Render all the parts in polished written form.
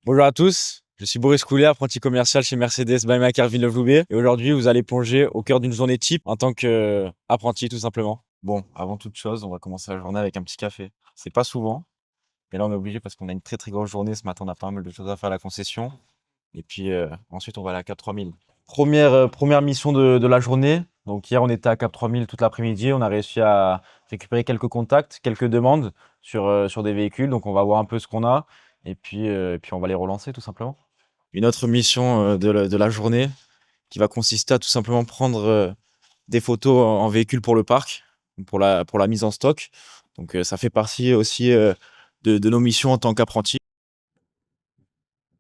Bonjour à tous, je suis Boris Coulet, apprenti commercial chez Mercedes by Macar Villeneuve-Loubet. Et aujourd'hui, vous allez plonger au cœur d'une journée type en tant qu'apprenti, tout simplement. Bon, avant toute chose, on va commencer la journée avec un petit café. C'est pas souvent, mais là, on est obligé parce qu'on a une très très grosse journée. Ce matin, on a pas mal de choses à faire à la concession. Et puis ensuite, on va aller à Cap 3000. Première mission de la journée. Donc hier, on était à Cap 3000 toute l'après-midi. On a réussi à récupérer quelques contacts, quelques demandes sur des véhicules. Donc on va voir un peu ce qu'on a. Et puis on va les relancer tout simplement. Une autre mission de la journée qui va consister à tout simplement prendre des photos en véhicule pour le parc, pour la mise en stock. Donc ça fait partie aussi de nos missions en tant qu'apprenti.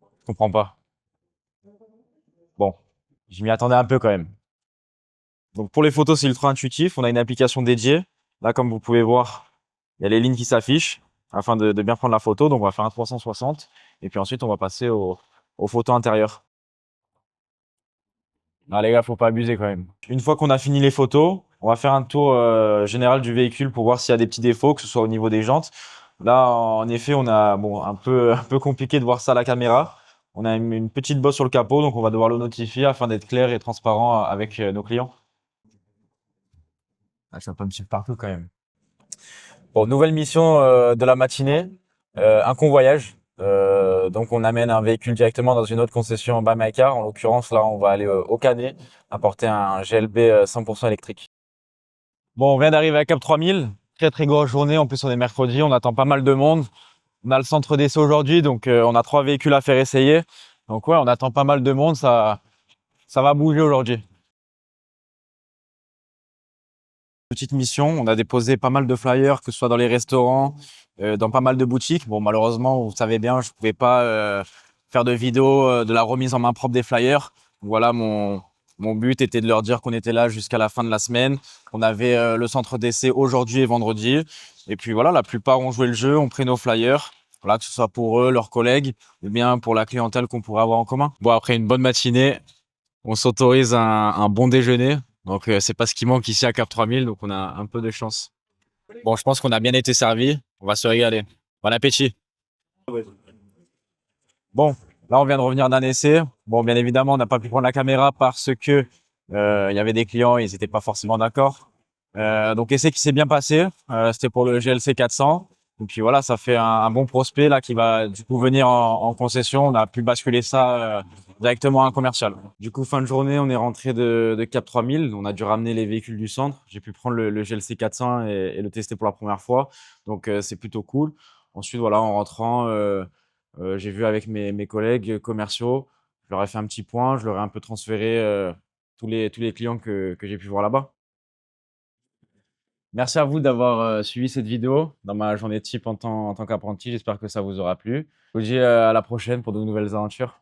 Je comprends pas. Bon, je m'y attendais un peu quand même. Donc pour les photos, c'est ultra intuitif. On a une application dédiée. Là, comme vous pouvez voir, il y a les lignes qui s'affichent afin de bien prendre la photo. Donc on va faire un 360. Et puis ensuite, on va passer aux photos intérieures. Ah les gars, faut pas abuser quand même. Une fois qu'on a fini les photos, on va faire un tour général du véhicule pour voir s'il y a des petits défauts, que ce soit au niveau des jantes. Là, en effet, on a bon un peu compliqué de voir ça à la caméra. On a une petite bosse sur le capot, donc on va devoir le notifier afin d'être clair et transparent avec nos clients. Ah, ça va pas me suivre partout quand même. Bon, nouvelle mission de la matinée, un convoyage. Donc on amène un véhicule directement dans une autre concession by My Car. En l'occurrence, là, on va aller au Canet, apporter un GLB 100% électrique. Bon, on vient d'arriver à Cap 3000. Très très grosse journée. En plus, on est mercredi, on attend pas mal de monde. On a le centre d'essai aujourd'hui, donc on a 3 véhicules à faire essayer. Donc ouais, on attend pas mal de monde. Ça va bouger aujourd'hui. Petite mission, on a déposé pas mal de flyers, que ce soit dans les restaurants, dans pas mal de boutiques. Bon, malheureusement, vous savez bien, je pouvais pas faire de vidéo de la remise en main propre des flyers. Voilà, mon but était de leur dire qu'on était là jusqu'à la fin de la semaine. On avait le centre d'essai aujourd'hui et vendredi. Et puis voilà, la plupart ont joué le jeu, ont pris nos flyers. Voilà, que ce soit pour eux, leurs collègues, ou bien pour la clientèle qu'on pourrait avoir en commun. Bon, après une bonne matinée, on s'autorise un bon déjeuner. Donc, c'est pas ce qui manque ici à Cap 3000. Donc, on a un peu de chance. Bon, je pense qu'on a bien été servi. On va se régaler. Bon appétit. Bon, là, on vient de revenir d'un essai. Bon, bien évidemment, on n'a pas pu prendre la caméra parce que il y avait des clients, ils n'étaient pas forcément d'accord. Donc, essai qui s'est bien passé. C'était pour le GLC 400. Et puis voilà, ça fait un bon prospect là qui va du coup venir en concession. On a pu basculer ça directement à un commercial. Du coup, fin de journée, on est rentré de Cap 3000. On a dû ramener les véhicules du centre. J'ai pu prendre le GLC 400 et le tester pour la première fois. Donc, c'est plutôt cool. Ensuite, voilà, en rentrant, j'ai vu avec mes collègues commerciaux. Je leur ai fait un petit point. Je leur ai un peu transféré tous les clients que j'ai pu voir là-bas. Merci à vous d'avoir suivi cette vidéo dans ma journée type en tant qu'apprenti. J'espère que ça vous aura plu. Je vous dis à la prochaine pour de nouvelles aventures.